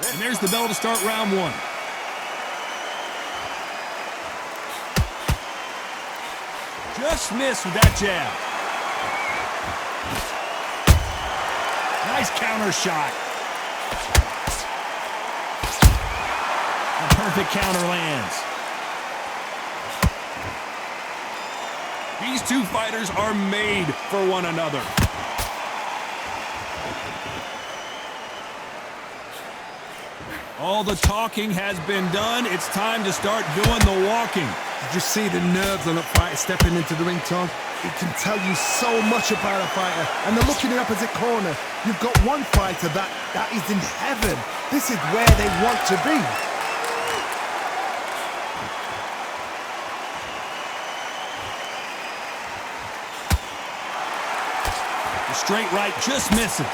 And there's the bell to start round one. Just missed with that jab. Nice counter shot. A perfect counter lands. These two fighters are made for one another. All the talking has been done. It's time to start doing the walking. Did you see the nerves on a fighter stepping into the ring, Tom? It can tell you so much about a fighter. And then look in the opposite corner. You've got one fighter that is in heaven. This is where they want to be. The straight right just misses.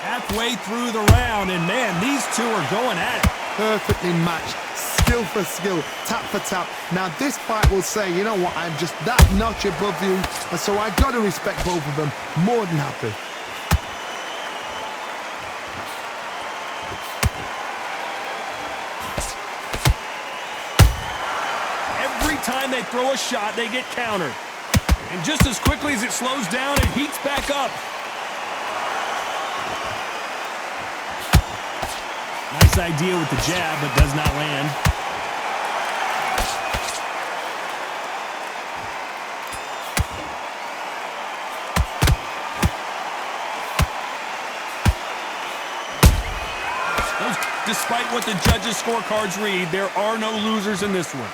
Halfway through the round, and man, these two are going at it. Perfectly matched, skill for skill, tap for tap. Now this fight will say, you know what, I'm just that notch above you, and so I got to respect both of them. More than happy. Every time they throw a shot, they get countered. And just as quickly as it slows down, it heats back up. Nice idea with the jab, but does not land. Despite what the judges' scorecards read, there are no losers in this one.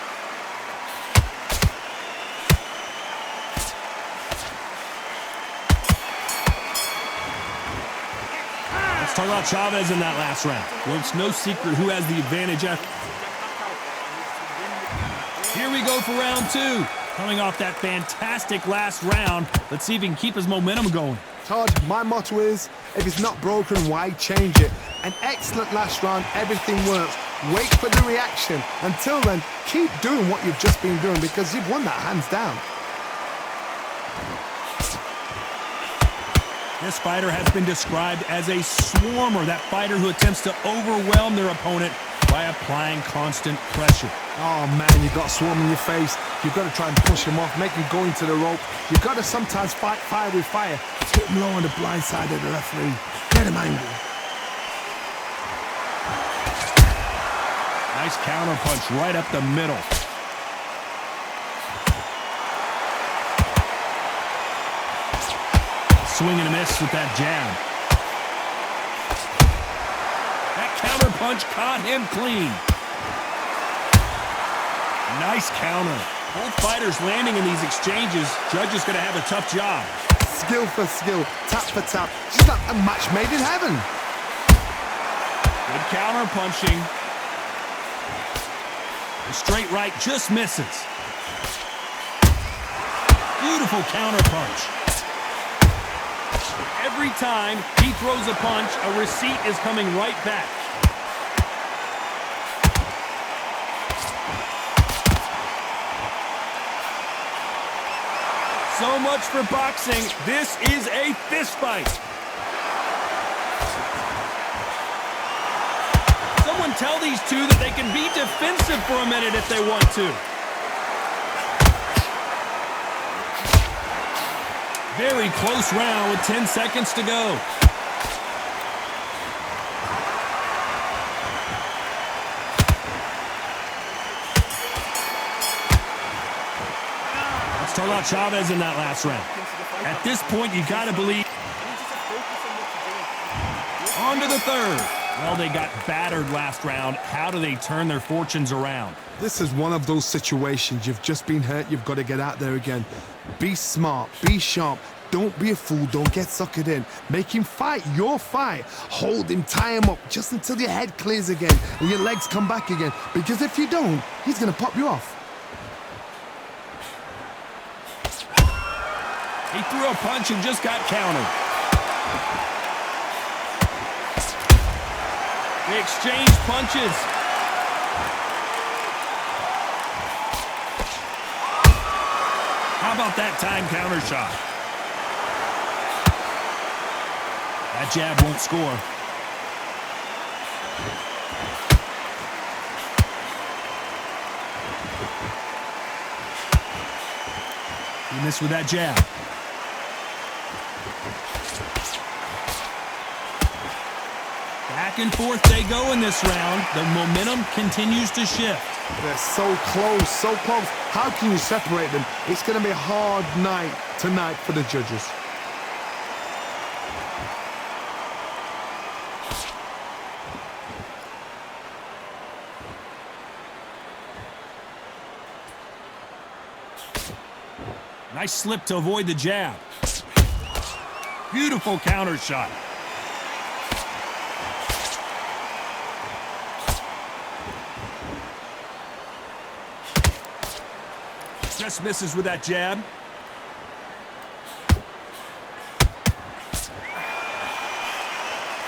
Talk about Chavez in that last round. Well, it's no secret who has the advantage after. Here we go for round two. Coming off that fantastic last round, let's see if he can keep his momentum going. Todd, my motto is, if it's not broken, why change it? An excellent last round, everything works. Wait for the reaction. Until then, keep doing what you've just been doing because you've won that hands down. This fighter has been described as a swarmer, that fighter who attempts to overwhelm their opponent by applying constant pressure. Oh man, you've got a swarm in your face. You've got to try and push him off, make him go into the rope. You've got to sometimes fight fire with fire. Hit him low on the blind side of the referee. Get him angry. Nice counter punch right up the middle. Swing and a miss with that jab. That counter punch caught him clean. Nice counter. Both fighters landing in these exchanges. Judge is going to have a tough job. Skill for skill, tap for tap. Just like a match made in heaven. Good counter punching. The straight right just misses. Beautiful counter punch. Every time he throws a punch, a receipt is coming right back. So much for boxing. This is a fist fight. Someone tell these two that they can be defensive for a minute if they want to. Very close round with 10 seconds to go. Let's talk about Chavez in that last round. At this point, you got to believe. On to the third. Well, they got battered last round. How do they turn their fortunes around? This is one of those situations. You've just been hurt. You've got to get out there again. Be smart. Be sharp. Don't be a fool. Don't get suckered in. Make him fight your fight. Hold him. Tie him up just until your head clears again and your legs come back again. Because if you don't, he's going to pop you off. He threw a punch and just got countered. They exchanged punches. How about that time counter shot? That jab won't score. He missed with that jab. Back and forth they go in this round. The momentum continues to shift. They're so close, so close. How can you separate them? It's going to be a hard night tonight for the judges. Nice slip to avoid the jab. Beautiful counter shot. Just misses with that jab.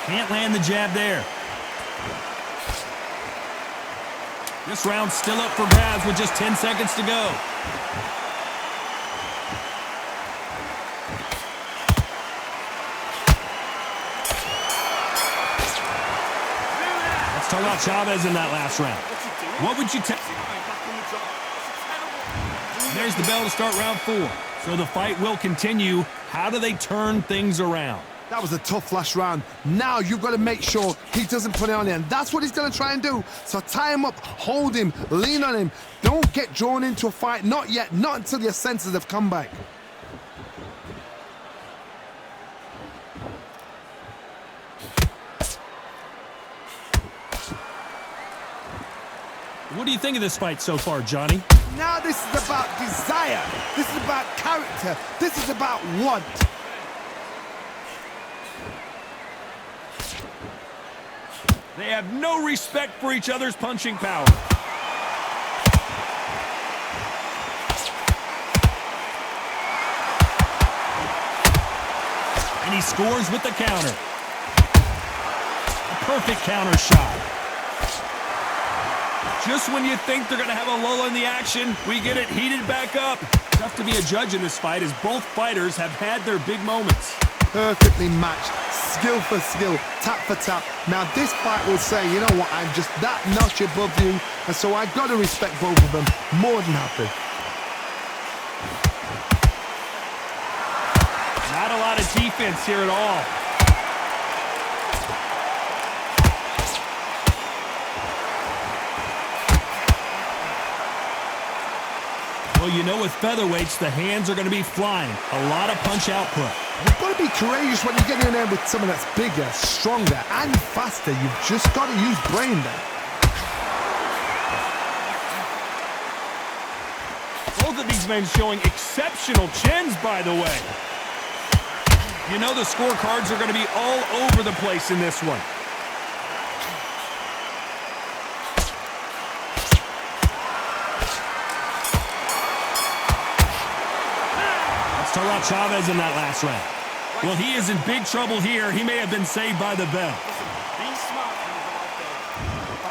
Can't land the jab there. This round's still up for grabs with just 10 seconds to go. Let's talk about Chavez in that last round. What would you tell? There's the bell to start round 4. So the fight will continue. How do they turn things around? That was a tough last round. Now you've got to make sure he doesn't put it on him. That's what he's going to try and do. So tie him up, hold him, lean on him. Don't get drawn into a fight. Not yet. Not until your senses have come back. What do you think of this fight so far, Johnny? Now this is about desire. This is about character. This is about want. They have no respect for each other's punching power. And he scores with the counter. A perfect counter shot. Just when you think they're going to have a lull in the action, we get it heated back up. Tough to be a judge in this fight as both fighters have had their big moments. Perfectly matched. Skill for skill, tap for tap. Now this fight will say, you know what, I'm just that notch above you, and so I've got to respect both of them. More than happy. Not a lot of defense here at all. Well, you know with featherweights, the hands are going to be flying. A lot of punch output. You've got to be courageous when you get in there with someone that's bigger, stronger, and faster. You've just got to use brain there. Both of these men showing exceptional chins, by the way. You know the scorecards are going to be all over the place in this one. Let's talk about Chavez in that last round. Well, he is in big trouble here. He may have been saved by the bell.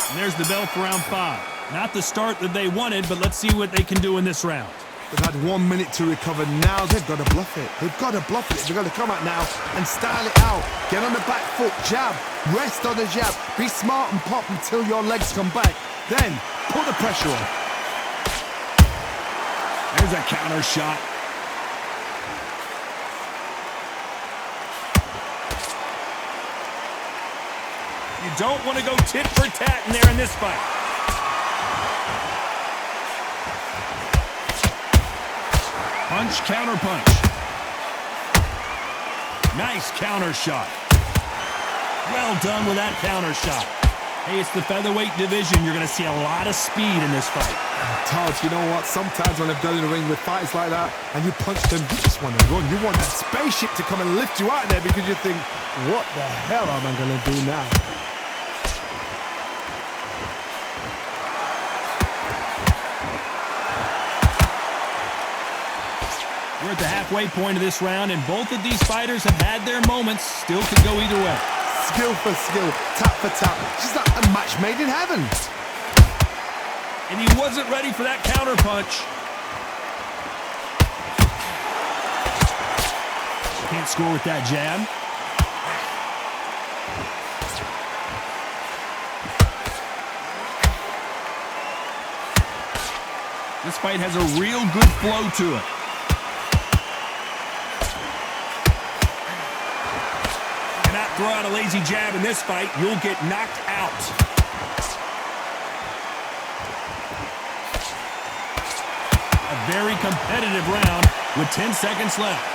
And there's the bell for round 5. Not the start that they wanted, but let's see what they can do in this round. They've had 1 minute to recover. Now they've got to bluff it. They've got to bluff it. They've got to come out now and style it out. Get on the back foot, jab, rest on the jab. Be smart and pop until your legs come back. Then put the pressure on. There's a counter shot. You don't want to go tit for tat in there in this fight. Punch, counter punch. Nice counter shot. Well done with that counter shot. Hey, it's the featherweight division. You're going to see a lot of speed in this fight. Todd, you know what? Sometimes when I've done in the ring with fights like that and you punch them, you just want to run. You want that spaceship to come and lift you out there because you think, what the hell am I going to do now? We're at the halfway point of this round, and both of these fighters have had their moments. Still could go either way. Skill for skill, tap for tap. Just like a match made in heaven. And he wasn't ready for that counter punch. Can't score with that jab. This fight has a real good flow to it. Cannot throw out a lazy jab in this fight. You'll get knocked out. A very competitive round with 10 seconds left.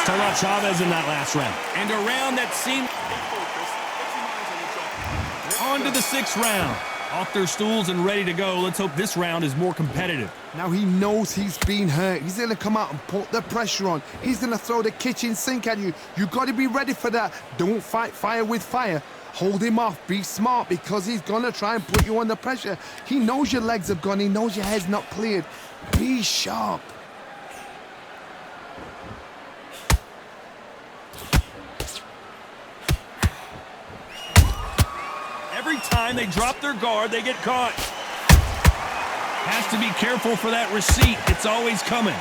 Talk about Chavez in that last round. And a round that seemed... On to the 6th round. Off their stools and ready to go. Let's hope this round is more competitive. Now he knows he's been hurt. He's going to come out and put the pressure on. He's going to throw the kitchen sink at you. You got to be ready for that. Don't fight fire with fire. Hold him off. Be smart because he's going to try and put you under pressure. He knows your legs have gone. He knows your head's not cleared. Be sharp. Every time they drop their guard, they get caught. Has to be careful for that receipt. It's always coming.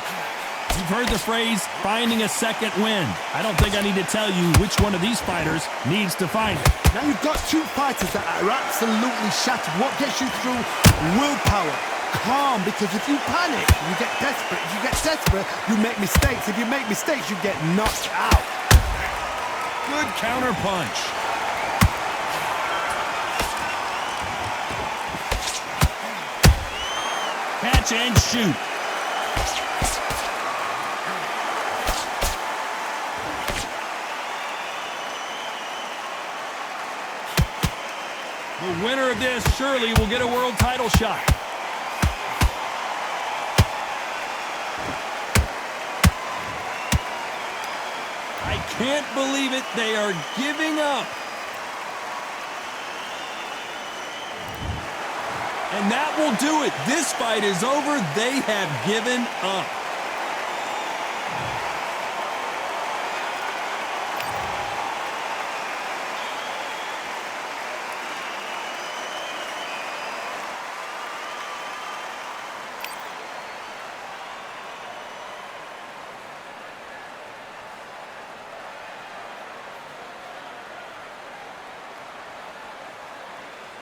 You've heard the phrase, finding a second wind. I don't think I need to tell you which one of these fighters needs to find it. Now you've got two fighters that are absolutely shattered. What gets you through? Willpower. Calm, because if you panic, you get desperate. If you get desperate, you make mistakes. If you make mistakes, you get knocked out. Good counter punch. Catch and shoot. The winner of this surely will get a world title shot. I can't believe it. They are giving up. And that will do it. This fight is over. They have given up.